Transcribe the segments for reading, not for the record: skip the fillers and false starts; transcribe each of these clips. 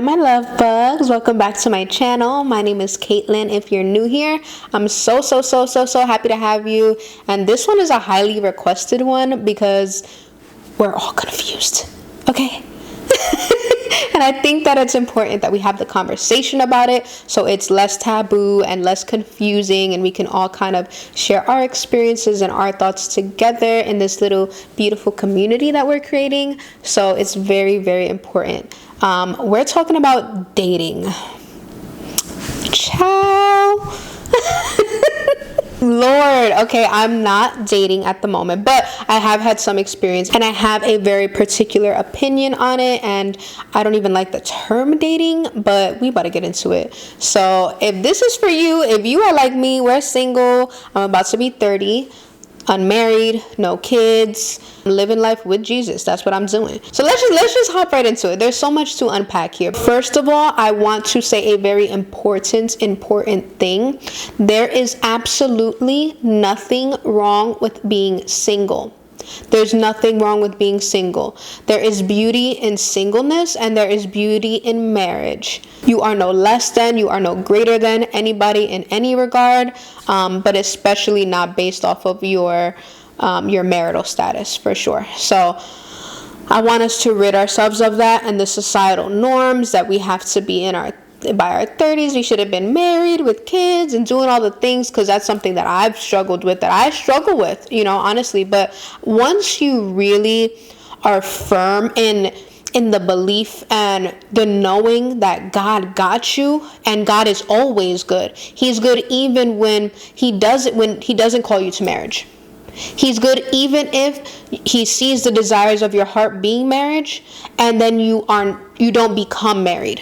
my love bugs, welcome back to my channel. My name is Caitlin. If you're new here, I'm so happy to have you. And this one is a highly requested one because we're all confused, okay? And I think that it's important that we have the conversation about it so it's less taboo and less confusing, and we can all kind of share our experiences and our thoughts together in this little beautiful community that we're creating. So it's very important. We're talking about dating. Ciao. Lord, okay, I'm not dating at the moment, but I have had some experience and I have a very particular opinion on it, and I don't even like the term dating, but we about to get into it. So if this is for you, if you are like me, we're single, I'm about to be 30, unmarried, no kids, living life with Jesus. That's what I'm doing. So let's just hop right into it. There's so much to unpack here. First of all, I want to say a very important thing. There is absolutely nothing wrong with being single. There's nothing wrong with being single. There is beauty in singleness and there is beauty in marriage. You are no less than, you are no greater than anybody in any regard, but especially not based off of your marital status, for sure. So I want us to rid ourselves of that and the societal norms that we have to be by our 30s, we should have been married with kids and doing all the things, because that's something that I've struggled with, that I struggle with, honestly. But once you really are firm in the belief and the knowing that God got you, and God is always good. He's good even when he doesn't call you to marriage. He's good even if he sees the desires of your heart being marriage, and then you don't become married.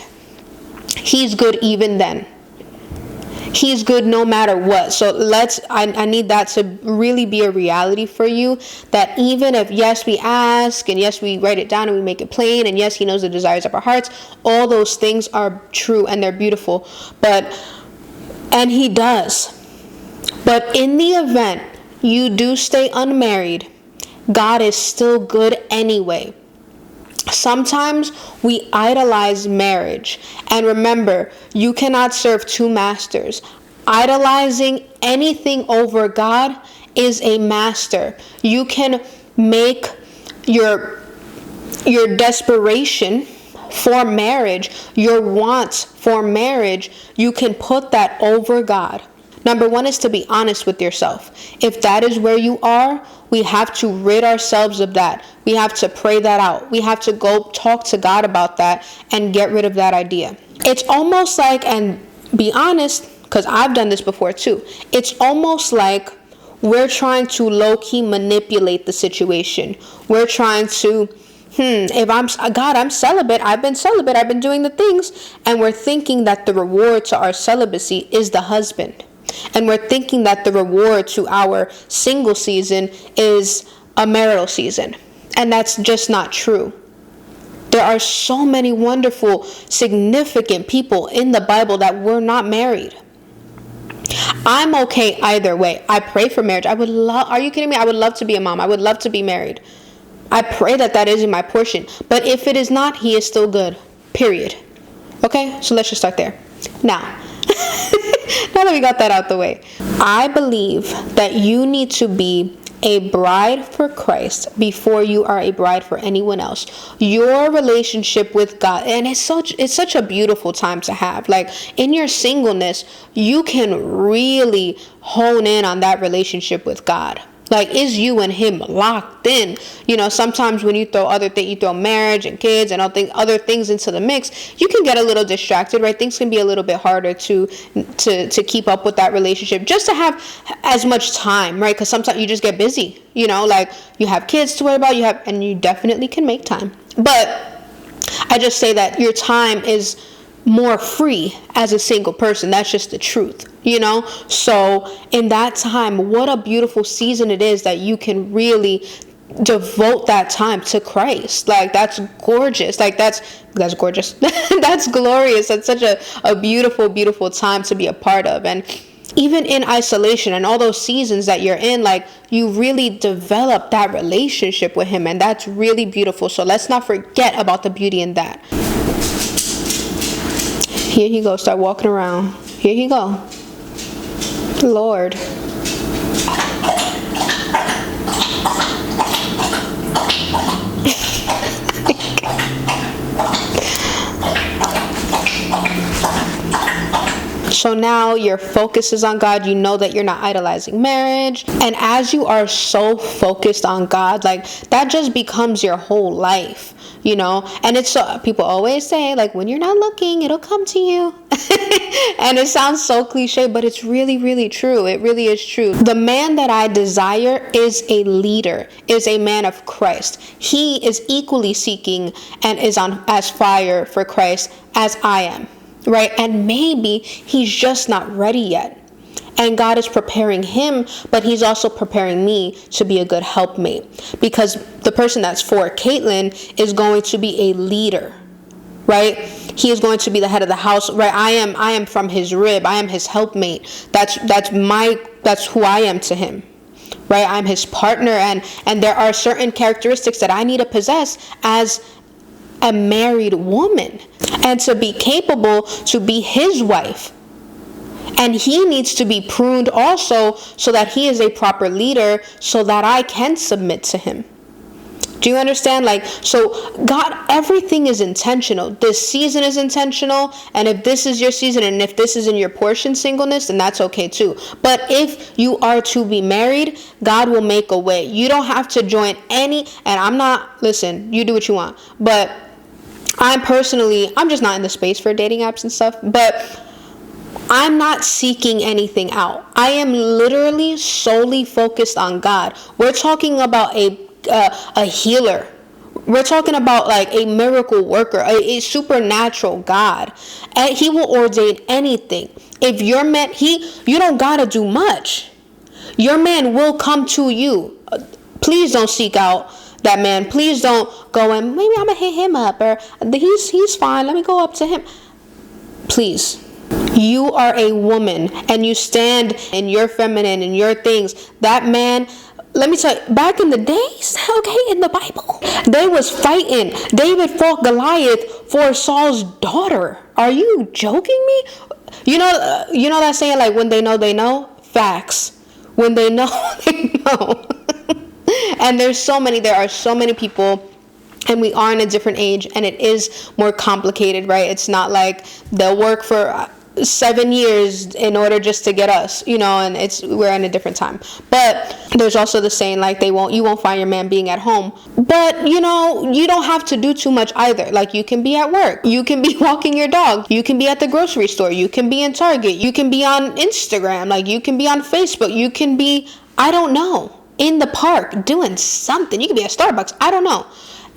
He's good even then. He's good no matter what. So I need that to really be a reality for you, that even if, yes, we ask, and yes, we write it down and we make it plain, and yes, he knows the desires of our hearts, all those things are true and they're beautiful, and he does. But in the event you do stay unmarried, God is still good anyway. Sometimes we idolize marriage, and remember, you cannot serve two masters. Idolizing anything over God is a master. You can make your desperation for marriage, your wants for marriage, you can put that over God. Number one is to be honest with yourself. If that is where you are, we have to rid ourselves of that. We have to pray that out. We have to go talk to God about that and get rid of that idea. It's almost like, and be honest, because I've done this before too, it's almost like we're trying to low-key manipulate the situation. We're trying to, if I'm celibate, I've been doing the things, and we're thinking that the reward to our celibacy is the husband. And we're thinking that the reward to our single season is a marital season. And that's just not true. There are so many wonderful, significant people in the Bible that were not married. I'm okay either way. I pray for marriage. Are you kidding me? I would love to be a mom. I would love to be married. I pray that is in my portion. But if it is not, he is still good. Period. Okay? So let's just start there. Now that we got that out the way, I believe that you need to be a bride for Christ before you are a bride for anyone else. Your relationship with God, and it's such a beautiful time to have. Like, in your singleness, you can really hone in on that relationship with God. Like, is you and him locked in? Sometimes when you throw marriage and kids and other things into the mix, you can get a little distracted, right? Things can be a little bit harder to keep up with that relationship, just to have as much time, right? Because sometimes you just get busy, like you have kids to worry about, and you definitely can make time. But I just say that your time is more free as a single person. That's just the truth, so in that time, what a beautiful season it is that you can really devote that time to Christ. Like, that's gorgeous. Like, that's gorgeous. That's glorious. That's such a beautiful time to be a part of. And even in isolation and all those seasons that you're in, like, you really develop that relationship with him, and that's really beautiful. So let's not forget about the beauty in that. Here he go, start walking around. Here he go. Lord. So now your focus is on God. You know that you're not idolizing marriage. And as you are so focused on God, like that just becomes your whole life, you know? And it's so, people always say, like, when you're not looking, it'll come to you. And it sounds so cliche, but it's really, really true. It really is true. The man that I desire is a leader, is a man of Christ. He is equally seeking and is on as fire for Christ as I am. Right? And maybe he's just not ready yet. And God is preparing him, but he's also preparing me to be a good helpmate. Because the person that's for Caitlin is going to be a leader. Right? He is going to be the head of the house. Right? I am from his rib. I am his helpmate. That's who I am to him. Right? I'm his partner, and there are certain characteristics that I need to possess as a married woman, and to be capable to be his wife. And he needs to be pruned also so that he is a proper leader, so that I can submit to him. Do you understand? Like, so God, everything is intentional. This season is intentional. And if this is your season, and if this is in your portion, singleness, then that's okay too. But if you are to be married, God will make a way. You don't have to join any, and listen, you do what you want. But I'm just not in the space for dating apps and stuff, but I'm not seeking anything out. I am literally solely focused on God. We're talking about a healer. We're talking about like a miracle worker, a supernatural God. And he will ordain anything. If you're meant, you don't gotta do much. Your man will come to you. Please don't seek out that man. Please don't go and maybe I'm gonna hit him up, or he's fine, let me go up to him. Please. You are a woman and you stand in your feminine and your things. That man, let me tell you, back in the days, okay, in the Bible, they was fighting. David fought Goliath for Saul's daughter. Are you joking me? You know that saying, like, when they know, they know? Facts. When they know, they know. And there are so many people, and we are in a different age, and it is more complicated, right? It's not like they'll work for 7 years in order just to get us, and we're in a different time. But there's also the saying, like, you won't find your man being at home. But you don't have to do too much either. Like, you can be at work, you can be walking your dog, you can be at the grocery store, you can be in Target, you can be on Instagram, like you can be on Facebook, you can be, I don't know, in the park doing something. You can be at Starbucks, I don't know.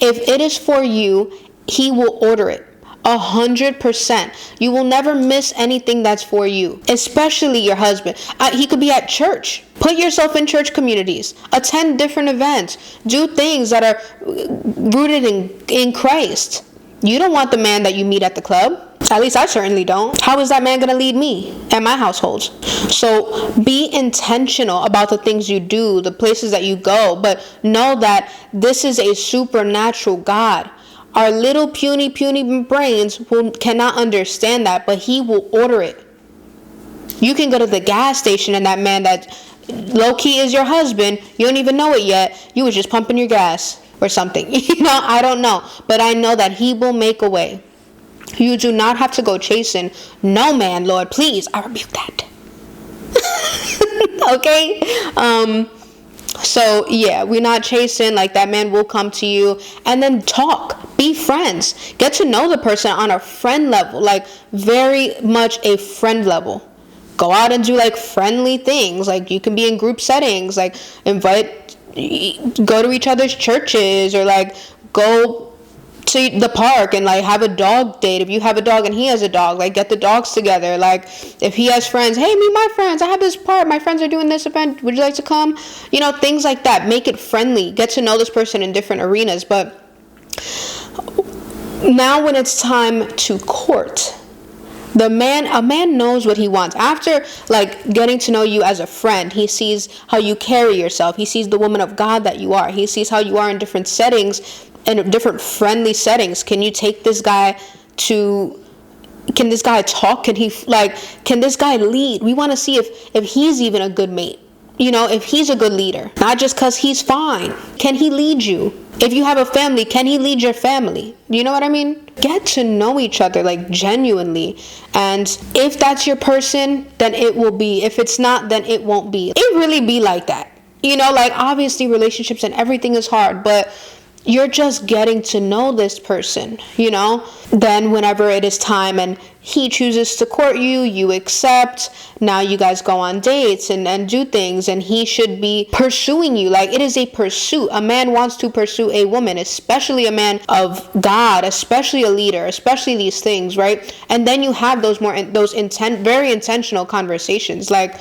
If it is for you, he will order it. 100%. You will never miss anything that's for you, especially your husband. He could be at church. Put yourself in church communities. Attend different events. Do things that are rooted in Christ. You don't want the man that you meet at the club. At least I certainly don't. How is that man going to lead me and my household? So be intentional about the things you do, the places that you go, but know that this is a supernatural God. Our little puny brains cannot understand that, but he will order it. You can go to the gas station and that man that low-key is your husband, you don't even know it yet, you was just pumping your gas or something. I don't know. But I know that he will make a way. You do not have to go chasing no man, Lord. Please, I rebuke that. Okay? So yeah, we're not chasing. Like, that man will come to you, and then talk, be friends, get to know the person on a friend level, like very much a friend level. Go out and do like friendly things. Like, you can be in group settings, like go to each other's churches, or like go to the park and like have a dog date. If you have a dog and he has a dog, like get the dogs together. Like, if he has friends, hey, meet my friends, I have this part, my friends are doing this event, would you like to come? Things like that. Make it friendly. Get to know this person in different arenas. But now when it's time to court, a man knows what he wants. After like getting to know you as a friend, he sees how you carry yourself. He sees the woman of God that you are. He sees how you are in different settings, in different friendly settings. Can you take this guy to Can this guy talk? Can this guy lead? We want to see if he's even a good mate. If he's a good leader, not just because he's fine. Can he lead you? If you have a family, can he lead your family? You know what I mean? Get to know each other, like, genuinely. And if that's your person, then it will be. If it's not, then it won't be. It really be like that. Obviously relationships and everything is hard, but you're just getting to know this person, Then whenever it is time and he chooses to court you, you accept. Now you guys go on dates and do things, and he should be pursuing you. Like, it is a pursuit. A man wants to pursue a woman, especially a man of God, especially a leader, especially these things, right? And then you have those very intentional conversations, like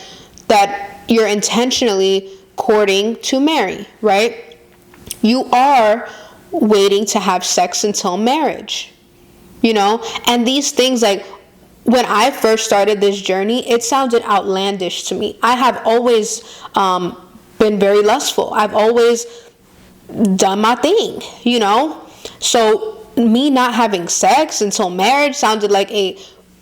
that you're intentionally courting to marry, right? You are waiting to have sex until marriage, and these things, like, when I first started this journey, it sounded outlandish to me. I have always been very lustful. I've always done my thing, so me not having sex until marriage sounded like a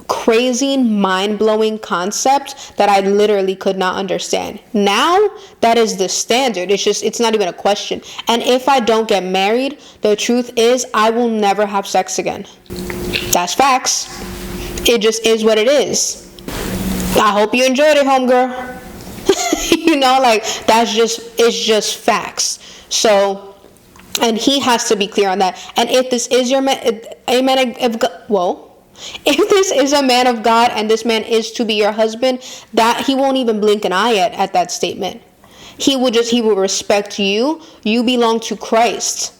crazy, mind-blowing concept that I literally could not understand. Now, that is the standard. It's not even a question. And if I don't get married, the truth is I will never have sex again. That's facts. It just is what it is. I hope you enjoyed it, homegirl. It's just facts. So, and he has to be clear on that. And if this is your man, if this is a man of God and this man is to be your husband, that he won't even blink an eye at that statement. He will respect you. You belong to Christ.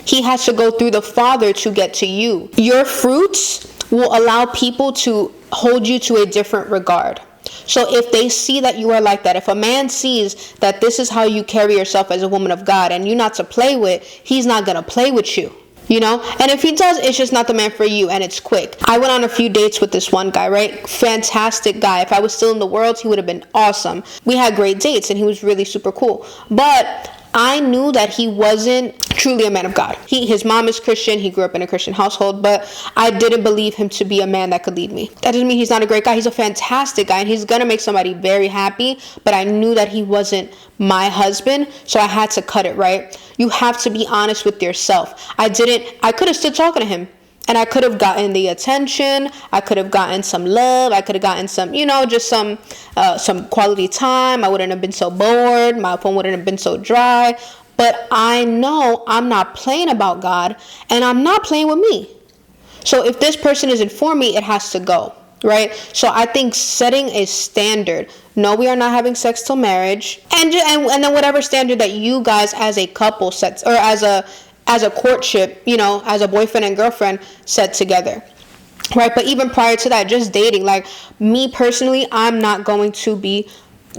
He has to go through the Father to get to you. Your fruits will allow people to hold you to a different regard. So if they see that you are like that, if a man sees that this is how you carry yourself as a woman of God and you're not to play with, he's not going to play with you. And if he does, it's just not the man for you, and it's quick. I went on a few dates with this one guy, right? Fantastic guy. If I was still in the world, he would have been awesome. We had great dates, and he was really super cool. But I knew that he wasn't truly a man of God. His mom is Christian. He grew up in a Christian household, but I didn't believe him to be a man that could lead me. That doesn't mean he's not a great guy. He's a fantastic guy, and he's going to make somebody very happy, but I knew that he wasn't my husband, so I had to cut it, right? You have to be honest with yourself. I could have stood talking to him, and I could have gotten the attention. I could have gotten some love. I could have gotten some, just some quality time. I wouldn't have been so bored. My phone wouldn't have been so dry. But I know I'm not playing about God, and I'm not playing with me. So if this person isn't for me, it has to go, right? So I think setting a standard. No, we are not having sex till marriage, and then whatever standard that you guys as a couple set, or as a courtship, as a boyfriend and girlfriend set together, right? But even prior to that, just dating, like me personally, I'm not going to be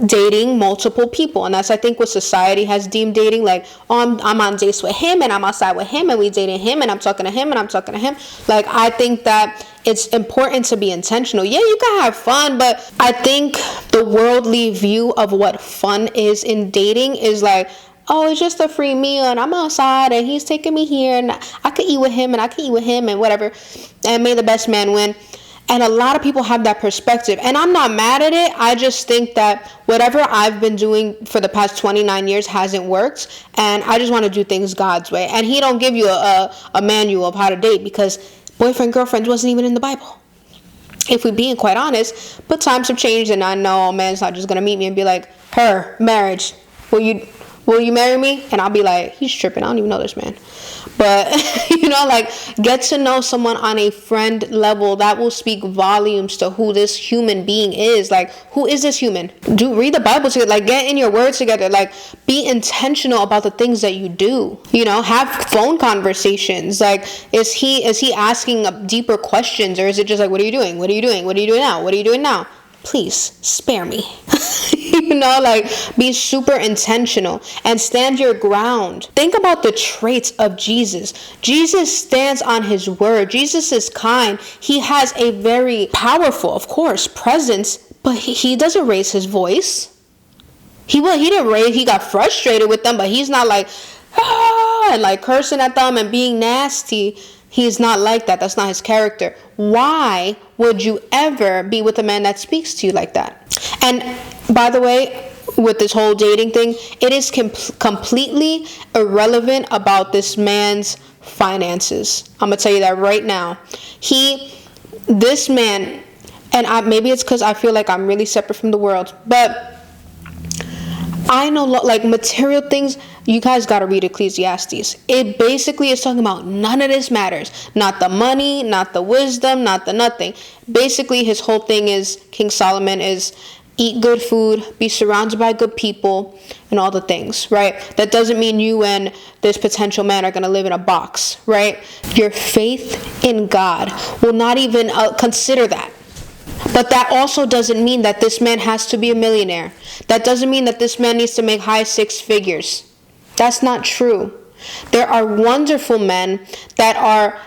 dating multiple people, and that's, I think, what society has deemed dating. Like, oh, I'm on dates with him, and I'm outside with him, and we dating him, and I'm talking to him, and I'm talking to him. Like, I think that it's important to be intentional. Yeah, you can have fun, but I think the worldly view of what fun is in dating is like, oh, it's just a free meal, and I'm outside, and he's taking me here, and I could eat with him, and I could eat with him, and whatever, and may the best man win. And a lot of people have that perspective, and I'm not mad at it. I just think that whatever I've been doing for the past 29 years hasn't worked, and I just want to do things God's way. And he don't give you a manual of how to date, because boyfriend, girlfriends wasn't even in the Bible, if we're being quite honest. But times have changed, and I know a man's not just going to meet me and be like, marriage, will you marry me? And I'll be like, he's tripping. I don't even know this man. But, get to know someone on a friend level. That will speak volumes to who this human being is. Like, who is this human? Read the Bible together. Like, get in your words together. Like, be intentional about the things that you do. Have phone conversations. Like, is he asking deeper questions, or is it just like, what are you doing? What are you doing? What are you doing now? What are you doing now? Please spare me. Be super intentional and stand your ground. Think about the traits of Jesus. Jesus stands on his word. Jesus is kind. He has a very powerful, of course, presence, but he doesn't raise his voice. He got frustrated with them, but he's not like, and like cursing at them and being nasty. He's not like that. That's not his character. Why would you ever be with a man that speaks to you like that? And by the way, with this whole dating thing, it is completely irrelevant about this man's finances. I'm going to tell you that right now. This man, and maybe it's because I feel like I'm really separate from the world, but I know, like, material things, you guys got to read Ecclesiastes. It basically is talking about none of this matters. Not the money, not the wisdom, not the nothing. Basically, his whole thing is, King Solomon is, eat good food, be surrounded by good people, and all the things, right? That doesn't mean you and this potential man are going to live in a box, right? Your faith in God will not even consider that. But that also doesn't mean that this man has to be a millionaire. That doesn't mean that this man needs to make high six figures. That's not true. There are wonderful men that are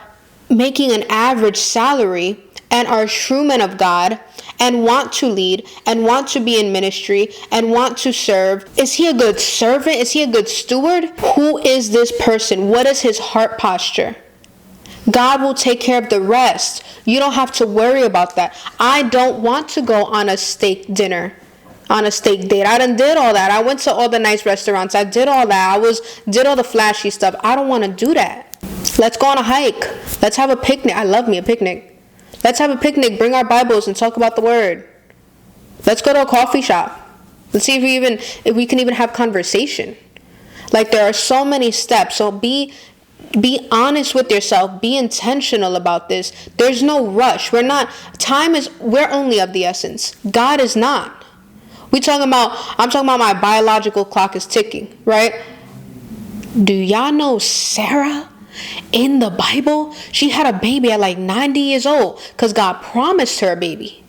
making an average salary and are true men of God and want to lead and want to be in ministry and want to serve. Is he a good servant? Is he a good steward? Who is this person? What is his heart posture? God will take care of the rest. You don't have to worry about that. I don't want to go on a steak dinner, on a steak date. I done did all that. I went to all the nice restaurants. I did all that. Did all the flashy stuff. I don't want to do that. Let's go on a hike. Let's have a picnic. I love me a picnic. Let's have a picnic. Bring our Bibles and talk about the word. Let's go to a coffee shop. Let's see if we can even have conversation. Like, there are so many steps. So be honest with yourself. Be intentional about this. There's no rush. We're only of the essence. God is not. I'm talking about my biological clock is ticking, right? Do y'all know Sarah in the Bible? She had a baby at like 90 years old because God promised her a baby.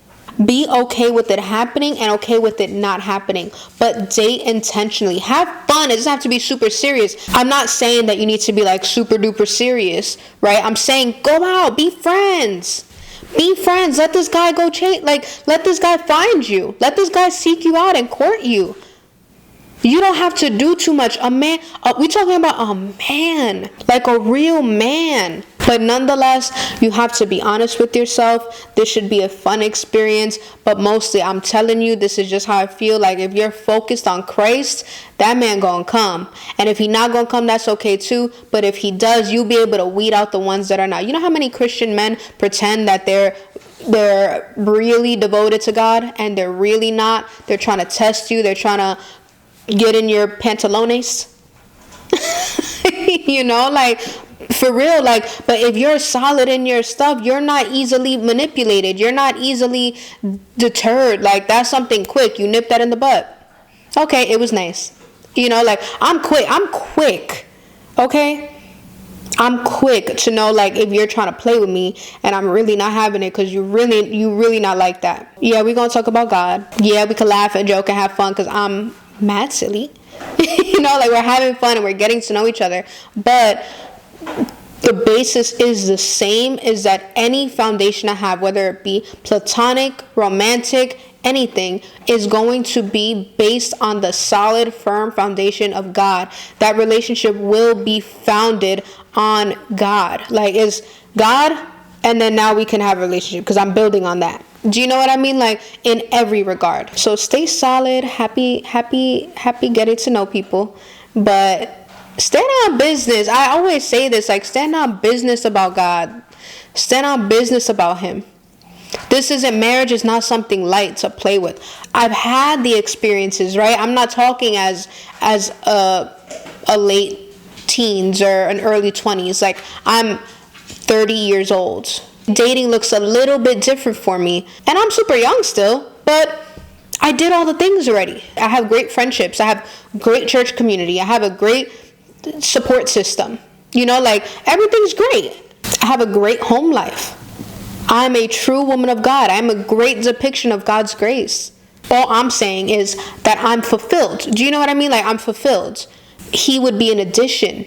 Be okay with it happening and okay with it not happening. But date intentionally. Have fun. It doesn't have to be super serious. I'm not saying that you need to be like super duper serious, right? I'm saying go out. Be friends. Be friends. Let this guy go let this guy find you. Let this guy seek you out and court you. You don't have to do too much. A man, we're talking about a man, like a real man. But nonetheless, you have to be honest with yourself. This should be a fun experience. But mostly, I'm telling you, this is just how I feel. Like, if you're focused on Christ, that man gonna come. And if he not gonna come, that's okay too. But if he does, you'll be able to weed out the ones that are not. You know how many Christian men pretend that they're really devoted to God and they're really not? They're trying to test you. They're trying to get in your pantalones. You know, like, for real. Like, but if you're solid in your stuff, you're not easily manipulated. You're not easily deterred. Like, that's something quick. You nip that in the butt. Okay, it was nice. You know, like, I'm quick. Okay? I'm quick to know, like, if you're trying to play with me and I'm really not having it because you really not like that. Yeah, we're going to talk about God. Yeah, we can laugh and joke and have fun because I'm mad silly. You know, like, we're having fun and we're getting to know each other. But the basis is the same, is that any foundation I have, whether it be platonic, romantic, anything, is going to be based on the solid, firm foundation of God. That relationship will be founded on God. Like, it's God, and then now we can have a relationship because I'm building on that. Do you know what I mean? Like, in every regard. So stay solid, happy getting to know people, but stand on business. I always say this, like, stand on business about God. Stand on business about him. Marriage is not something light to play with. I've had the experiences, right? I'm not talking as a late teens or an early 20s. Like, I'm 30 years old. Dating looks a little bit different for me. And I'm super young still, but I did all the things already. I have great friendships. I have great church community. I have a great support system. You know, like, everything's great. I have a great home life. I'm a true woman of God. I'm a great depiction of God's grace. All I'm saying is that I'm fulfilled. Do you know what I mean? Like, I'm fulfilled. He would be an addition,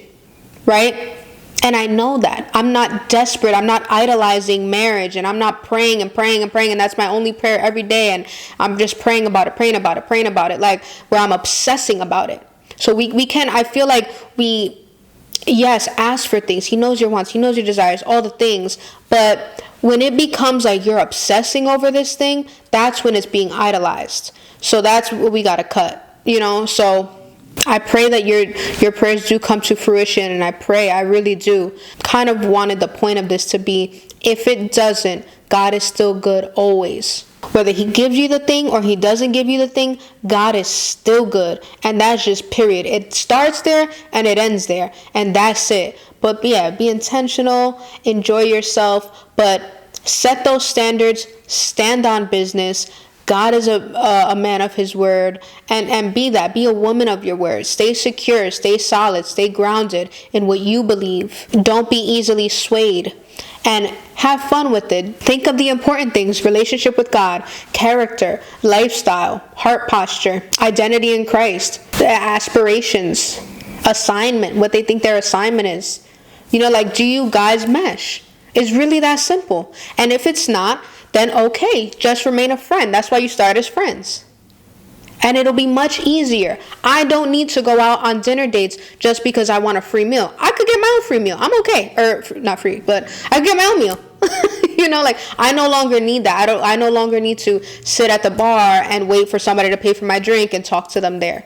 right? And I know that. I'm not desperate. I'm not idolizing marriage. And I'm not praying and praying and praying. And that's my only prayer every day. And I'm just praying about it. Like, where I'm obsessing about it. So we can, I feel like Yes, ask for things. He knows your wants. He knows your desires, all the things. But when it becomes like you're obsessing over this thing, that's when it's being idolized. So that's what we got to cut, So I pray that your prayers do come to fruition, and I really do. Kind of wanted the point of this to be, if it doesn't, God is still good always. Whether he gives you the thing or he doesn't give you the thing, God is still good. And that's just period. It starts there and it ends there. And that's it. But yeah, be intentional, enjoy yourself, but set those standards, stand on business. God is a man of his word, and be that. Be a woman of your word. Stay secure, stay solid, stay grounded in what you believe. Don't be easily swayed, and have fun with it. Think of the important things: relationship with God, character, lifestyle, heart posture, identity in Christ, their aspirations, assignment, what they think their assignment is. Do you guys mesh? It's really that simple. And if it's not, then okay, just remain a friend. That's why you start as friends. And it'll be much easier. I don't need to go out on dinner dates just because I want a free meal. I could get my own free meal. I'm okay. Or not free, but I could get my own meal. I no longer need that. I no longer need to sit at the bar and wait for somebody to pay for my drink and talk to them there.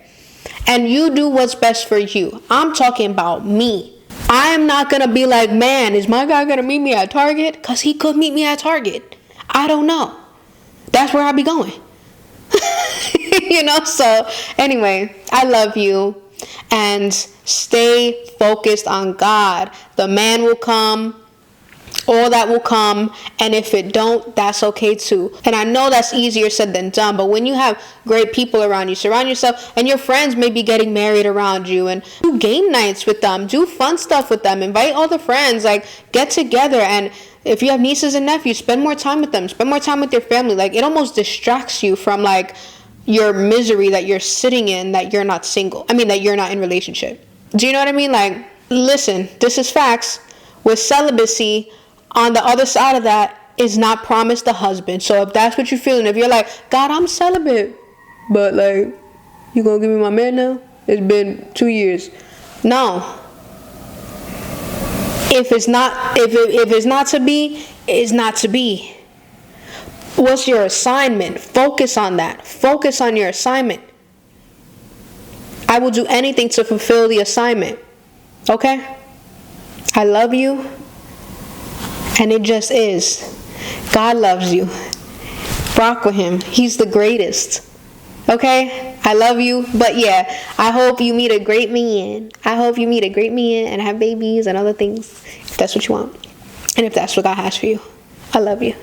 And you do what's best for you. I'm talking about me. I am not going to be like, man, is my guy going to meet me at Target? Because he could meet me at Target. I don't know. That's where I'll be going. So anyway, I love you, and stay focused on God. The man will come, all that will come, and if it don't, that's okay too. And I know that's easier said than done, but when you have great people around you, surround yourself, and your friends may be getting married around you, and do game nights with them, do fun stuff with them, invite all the friends, get together. And if you have nieces and nephews, spend more time with them, spend more time with your family. It almost distracts you from your misery that you're sitting in, that you're not single. That you're not in relationship. Do you know what I mean? Listen, this is facts. With celibacy, on the other side of that is not promised a husband. So if that's what you're feeling, if you're like, God, I'm celibate, but you gonna give me my man now? It's been 2 years. No. If it's not to be, it's not to be. What's your assignment? Focus on that. Focus on your assignment. I will do anything to fulfill the assignment. Okay? I love you. And it just is. God loves you. Rock with him. He's the greatest. Okay? I love you. But yeah, I hope you meet a great man. I hope you meet a great man and have babies and other things. If that's what you want. And if that's what God has for you. I love you.